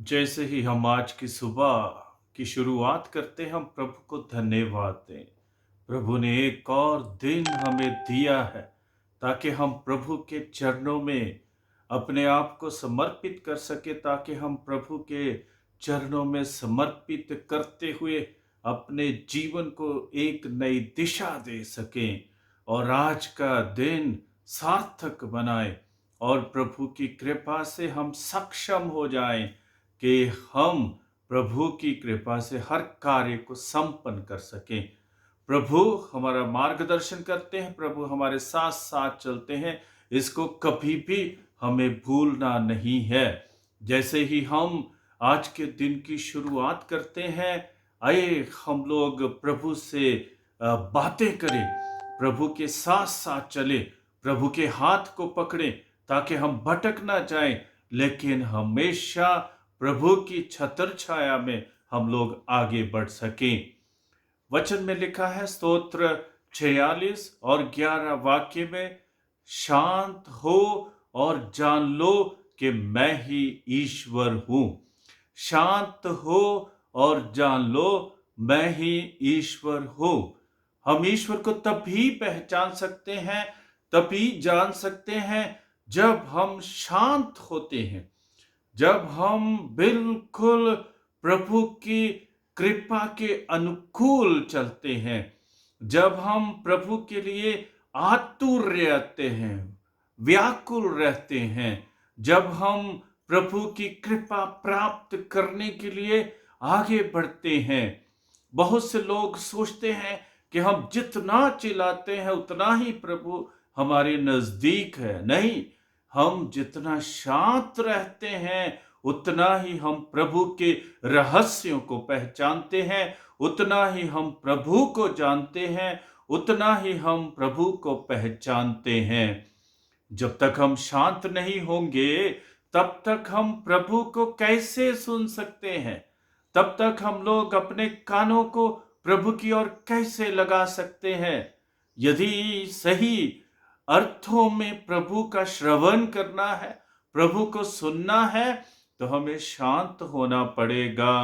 जैसे ही हम आज की सुबह की शुरुआत करते हैं, हम प्रभु को धन्यवाद दें। प्रभु ने एक और दिन हमें दिया है ताकि हम प्रभु के चरणों में अपने आप को समर्पित कर सके, ताकि हम प्रभु के चरणों में समर्पित करते हुए अपने जीवन को एक नई दिशा दे सकें और आज का दिन सार्थक बनाएं और प्रभु की कृपा से हम सक्षम हो जाएं कि हम प्रभु की कृपा से हर कार्य को संपन्न कर सकें। प्रभु हमारा मार्गदर्शन करते हैं, प्रभु हमारे साथ साथ चलते हैं, इसको कभी भी हमें भूलना नहीं है। जैसे ही हम आज के दिन की शुरुआत करते हैं, आइए हम लोग प्रभु से बातें करें, प्रभु के साथ साथ चले, प्रभु के हाथ को पकड़ें ताकि हम भटक ना जाएं, लेकिन हमेशा प्रभु की छत्र छाया में हम लोग आगे बढ़ सकें। वचन में लिखा है स्तोत्र 46 और 11 वाक्य में, शांत हो और जान लो कि मैं ही ईश्वर हूं। शांत हो और जान लो मैं ही ईश्वर हूं। हम ईश्वर को तभी पहचान सकते हैं, तभी जान सकते हैं जब हम शांत होते हैं, जब हम बिल्कुल प्रभु की कृपा के अनुकूल चलते हैं, जब हम प्रभु के लिए आतुर रहते हैं, व्याकुल रहते हैं, जब हम प्रभु की कृपा प्राप्त करने के लिए आगे बढ़ते हैं। बहुत से लोग सोचते हैं कि हम जितना चिल्लाते हैं उतना ही प्रभु हमारे नजदीक है। नहीं, हम जितना शांत रहते हैं उतना ही हम प्रभु के रहस्यों को पहचानते हैं, उतना ही हम प्रभु को जानते हैं, उतना ही हम प्रभु को पहचानते हैं। जब तक हम शांत नहीं होंगे, तब तक हम प्रभु को कैसे सुन सकते हैं? तब तक हम लोग अपने कानों को प्रभु की ओर कैसे लगा सकते हैं? यदि सही अर्थों में प्रभु का श्रवण करना है, प्रभु को सुनना है, तो हमें शांत होना पड़ेगा,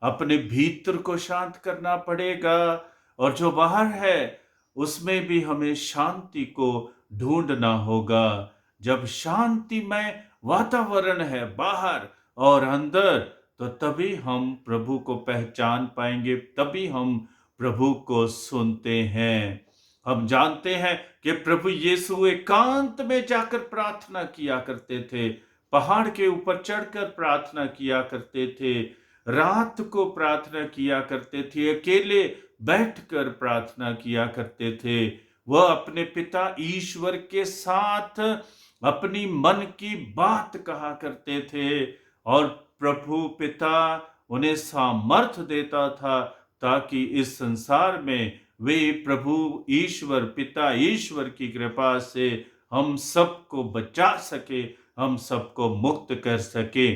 अपने भीतर को शांत करना पड़ेगा, और जो बाहर है उसमें भी हमें शांति को ढूंढना होगा। जब शांतिमय वातावरण है बाहर और अंदर, तो तभी हम प्रभु को पहचान पाएंगे, तभी हम प्रभु को सुनते हैं। हम जानते हैं कि प्रभु यीशु एकांत में जाकर प्रार्थना किया करते थे, पहाड़ के ऊपर चढ़कर प्रार्थना किया करते थे, रात को प्रार्थना किया करते थे, अकेले बैठकर प्रार्थना किया करते थे। वह अपने पिता ईश्वर के साथ अपनी मन की बात कहा करते थे और प्रभु पिता उन्हें सामर्थ देता था ताकि इस संसार में वे प्रभु ईश्वर पिता ईश्वर की कृपा से हम सबको बचा सके, हम सबको मुक्त कर सके।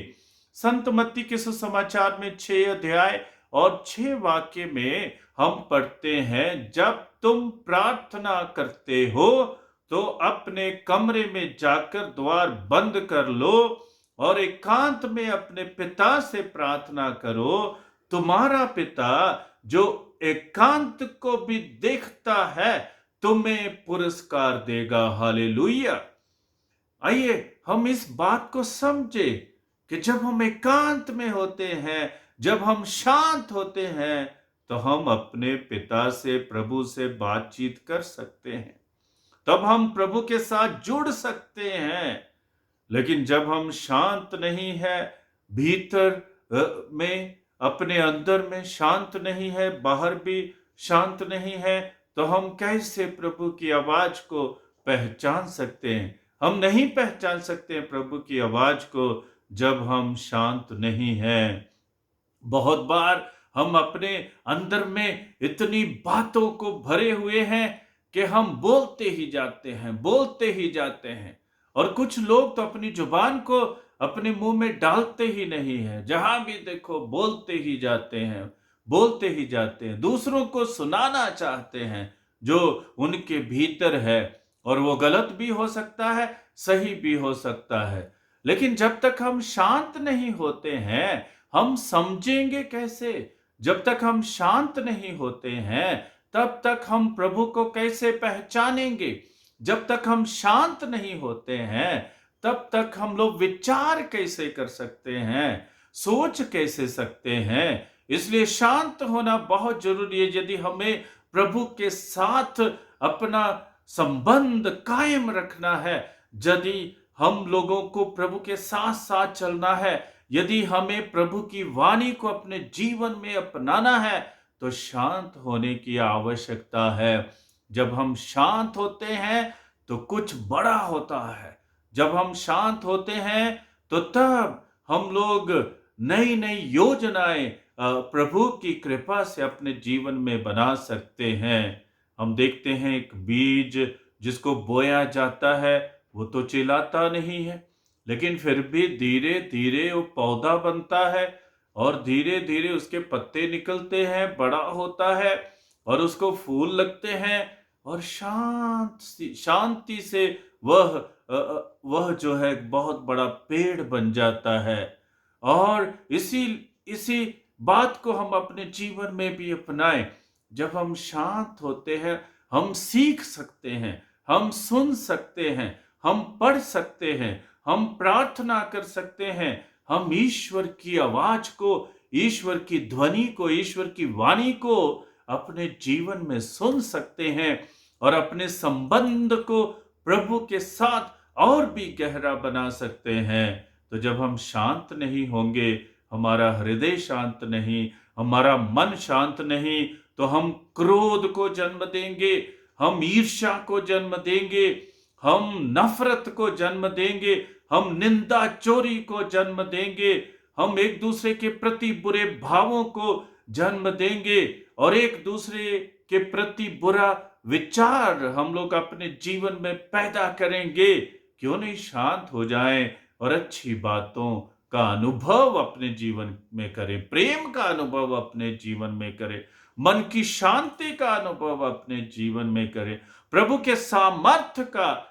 संत मत्ती के सुसमाचार में 6 अध्याय और 6 वाक्य में हम पढ़ते हैं, जब तुम प्रार्थना करते हो तो अपने कमरे में जाकर द्वार बंद कर लो और एकांत में अपने पिता से प्रार्थना करो। तुम्हारा पिता जो एकांत को भी देखता है तुम्हें पुरस्कार देगा। हालेलुया। आइए हम इस बात को समझे कि जब हम एकांत में होते हैं, जब हम शांत होते हैं, तो हम अपने पिता से प्रभु से बातचीत कर सकते हैं, तब हम प्रभु के साथ जुड़ सकते हैं। लेकिन जब हम शांत नहीं है, भीतर में अपने अंदर में शांत नहीं है, बाहर भी शांत नहीं है, तो हम कैसे प्रभु की आवाज को पहचान सकते हैं? हम नहीं पहचान सकते हैं प्रभु की आवाज को जब हम शांत नहीं हैं। बहुत बार हम अपने अंदर में इतनी बातों को भरे हुए हैं कि हम बोलते ही जाते हैं, बोलते ही जाते हैं। और कुछ लोग तो अपनी जुबान को अपने मुंह में डालते ही नहीं है, जहां भी देखो बोलते ही जाते हैं, बोलते ही जाते हैं, दूसरों को सुनाना चाहते हैं जो उनके भीतर है। और वो गलत भी हो सकता है, सही भी हो सकता है, लेकिन जब तक हम शांत नहीं होते हैं, हम समझेंगे कैसे? जब तक हम शांत नहीं होते हैं, तब तक हम प्रभु को कैसे पहचानेंगे? जब तक हम शांत नहीं होते हैं, तब तक हम लोग विचार कैसे कर सकते हैं? सोच कैसे सकते हैं? इसलिए शांत होना बहुत जरूरी है यदि हमें प्रभु के साथ अपना संबंध कायम रखना है, यदि हम लोगों को प्रभु के साथ साथ चलना है, यदि हमें प्रभु की वाणी को अपने जीवन में अपनाना है, तो शांत होने की आवश्यकता है। जब हम शांत होते हैं तो कुछ बड़ा होता है। जब हम शांत होते हैं तो तब हम लोग नई नई योजनाएं प्रभु की कृपा से अपने जीवन में बना सकते हैं। हम देखते हैं एक बीज जिसको बोया जाता है, वो तो चिल्लाता नहीं है, लेकिन फिर भी धीरे धीरे वो पौधा बनता है और धीरे धीरे उसके पत्ते निकलते हैं, बड़ा होता है और उसको फूल लगते हैं और शांति से वह जो है बहुत बड़ा पेड़ बन जाता है। और इसी इसी बात को हम अपने जीवन में भी अपनाएं। जब हम शांत होते हैं, हम सीख सकते हैं, हम सुन सकते हैं, हम पढ़ सकते हैं, हम प्रार्थना कर सकते हैं, हम ईश्वर की आवाज को, ईश्वर की ध्वनि को, ईश्वर की वाणी को अपने जीवन में सुन सकते हैं और अपने संबंध को प्रभु के साथ और भी गहरा बना सकते हैं। तो जब हम शांत नहीं होंगे, हमारा हृदय शांत नहीं, हमारा मन शांत नहीं, तो हम क्रोध को जन्म देंगे, हम ईर्ष्या को जन्म देंगे, हम नफरत को जन्म देंगे, हम निंदा चोरी को जन्म देंगे, हम एक दूसरे के प्रति बुरे भावों को जन्म देंगे और एक दूसरे के प्रति बुरा विचार हम लोग अपने जीवन में पैदा करेंगे। क्यों नहीं शांत हो जाएं और अच्छी बातों का अनुभव अपने जीवन में करें, प्रेम का अनुभव अपने जीवन में करें, मन की शांति का अनुभव अपने जीवन में करें, प्रभु के सामर्थ्य का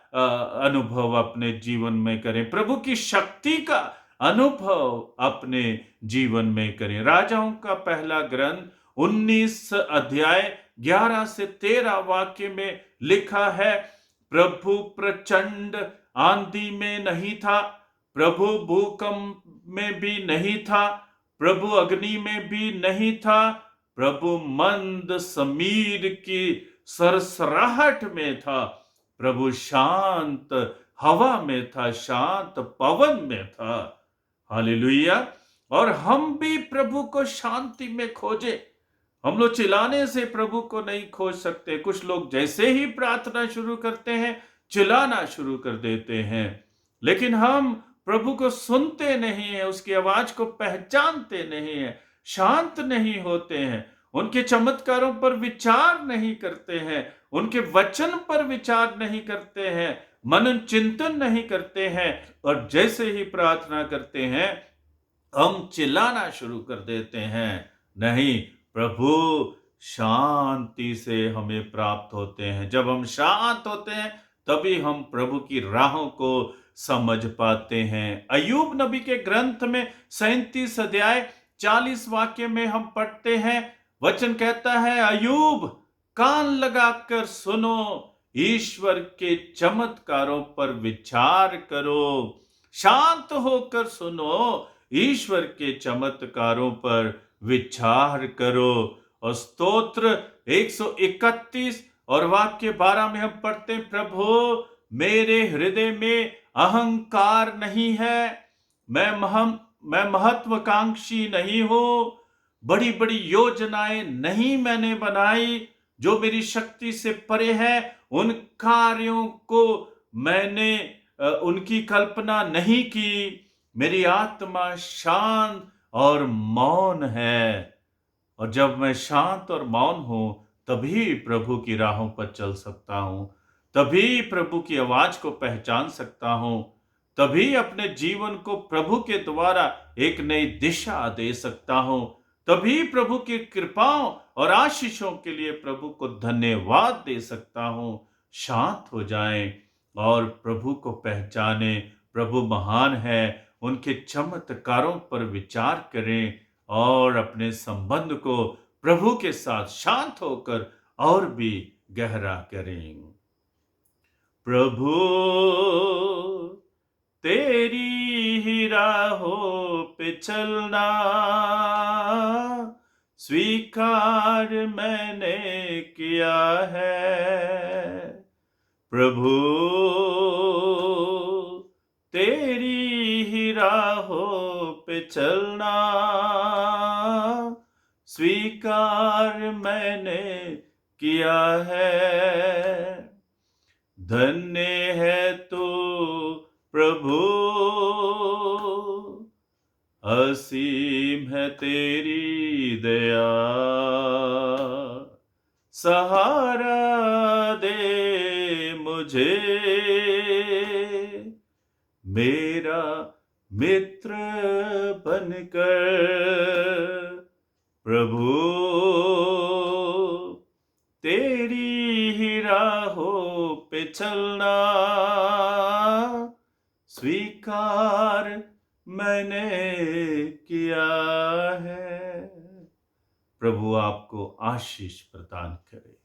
अनुभव अपने जीवन में करें, प्रभु की शक्ति का अनुभव अपने जीवन में करें। राजाओं का पहला ग्रंथ 19 अध्याय 11 से 13 वाक्य में लिखा है, प्रभु प्रचंड आंधी में नहीं था, प्रभु भूकंप में भी नहीं था, प्रभु अग्नि में भी नहीं था, प्रभु मंद समीर की सरसराहट में था, प्रभु शांत हवा में था, शांत पवन में था। हालेलुया। और हम भी प्रभु को शांति में खोजे। हम लोग चिल्लाने से प्रभु को नहीं खोज सकते। कुछ लोग जैसे ही प्रार्थना शुरू करते हैं, चिल्लाना शुरू कर देते हैं, लेकिन हम प्रभु को सुनते नहीं हैं, उसकी आवाज को पहचानते नहीं हैं, शांत नहीं होते हैं, उनके चमत्कारों पर विचार नहीं करते हैं, उनके वचन पर विचार नहीं करते हैं, मनन चिंतन नहीं करते हैं, और जैसे ही प्रार्थना करते हैं हम चिल्लाना शुरू कर देते हैं। नहीं, प्रभु शांति से हमें प्राप्त होते हैं। जब हम शांत होते हैं तभी हम प्रभु की राहों को समझ पाते हैं। अय्यूब नबी के ग्रंथ में 37 अध्याय 40 वाक्य में हम पढ़ते हैं, वचन कहता है, अय्यूब कान लगाकर सुनो, ईश्वर के चमत्कारों पर विचार करो। शांत होकर सुनो, ईश्वर के चमत्कारों पर विचार करो। और स्तोत्र 131 और वाक्य 12 में हम पढ़ते हैं, प्रभु मेरे हृदय में अहंकार नहीं है, मैं महत्वाकांक्षी नहीं हूं, बड़ी बड़ी योजनाएं नहीं मैंने बनाई जो मेरी शक्ति से परे है, उन कार्यों को मैंने उनकी कल्पना नहीं की। मेरी आत्मा शांत और मौन है। और जब मैं शांत और मौन हूं, तभी प्रभु की राहों पर चल सकता हूं, तभी प्रभु की आवाज को पहचान सकता हूं, तभी अपने जीवन को प्रभु के द्वारा एक नई दिशा दे सकता हूं, तभी प्रभु की कृपाओं और आशीषों के लिए प्रभु को धन्यवाद दे सकता हूं। शांत हो जाएं और प्रभु को पहचाने, प्रभु महान है, उनके चमत्कारों पर विचार करें और अपने संबंध को प्रभु के साथ शांत होकर और भी गहरा करें। प्रभु तेरी ही राहों पे चलना स्वीकार मैंने किया है। प्रभु तेरी ही राहों पे चलना स्वीकार मैंने किया है। धन्य है तू प्रभु, असीम है तेरी दया, सहारा दे मुझे, मेरा मित्र बनकर। प्रभु तेरी ही राहों पे चलना स्वीकार मैंने किया है। प्रभु आपको आशीष प्रदान करे।